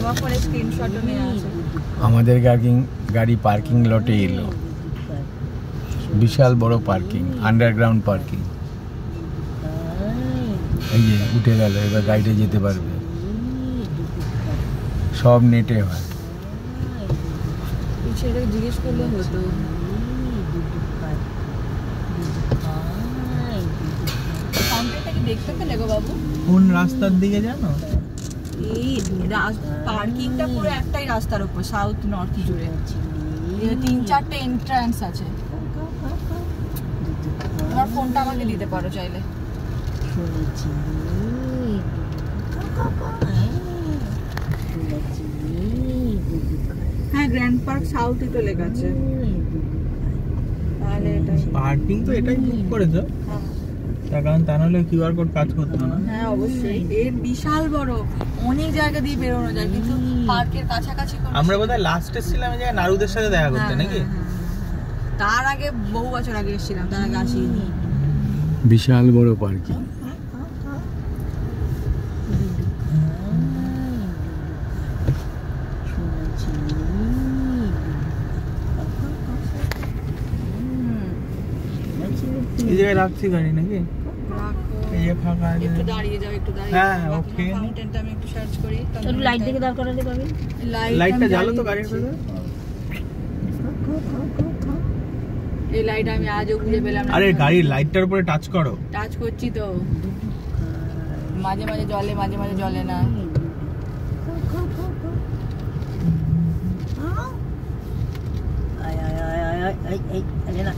তোমার ফোনে স্ক্রিনশটও নেওয়া আছে। আমাদের গাড়ি পার্কিং লটে এলো, বিশাল বড় পার্কিং, আন্ডারগ্রাউন্ড পার্কিং। এই যে উঠে গেল, এবার গাড়িটা যেতে পারবে। সব নেটে হয়। ছেলেটাকে জিজ্ঞেস করলে হতো। ফাউন্টেনটা কি দেখতে পেলে গো বাবু? কোন রাস্তার দিকে জানো? এই পার্কিংটা পুরো একটাই রাস্তার উপর, সাউথ নর্থ জুড়ে 3-4টে এন্ট্রান্স আছে। তোমার ফোনটা আমাকে দিতে পারো চাইলে। হ্যাঁ, গ্র্যান্ড পার্ক সাউথই তো লেখা আছে। তাহলে এটা পার্কিং তো এটাই বুক করেছো? হ্যাঁ, তার কারণ তা নাহলে কিউআর কোড কাজ করতো না। হ্যাঁ অবশ্যই। এর বিশাল বড়, অনেক জায়গা দিয়ে বেরোনো যায়, কিন্তু পার্কের কাছাকাছি আমরা বোধহয় লাস্টে ছিলাম এই জায়গায় নারুদের সাথে দেখা করতে, নাকি? তার আগে বহু বছর আগে এসেছিলাম, তার আগে আসিনি। বিশাল বড় পার্কিং। এই জায়গায় রাখছি গাড়ি নাকি? এই যে ফাঁকা আছে। একটু দাঁড়িয়ে যাও, একটু দাঁড়িয়ে হ্যাঁ, যাও। ওকে। ফাউন্টেনটা আমি একটু সার্চ করি। একটু লাইট দেখে দাঁড় করালে পাবে। লাইটটা জ্বালো তো গাড়ির ভিতরে। এই লাইট আমি আজও খুঁজে পেলাম না। আরে গাড়ির লাইটটার উপরে টাচ করো। টাচ করছি তো, মাঝে মাঝে জ্বলে, মাঝে মাঝে জ্বলে না। আয় আয় আয় আয় আয় এই না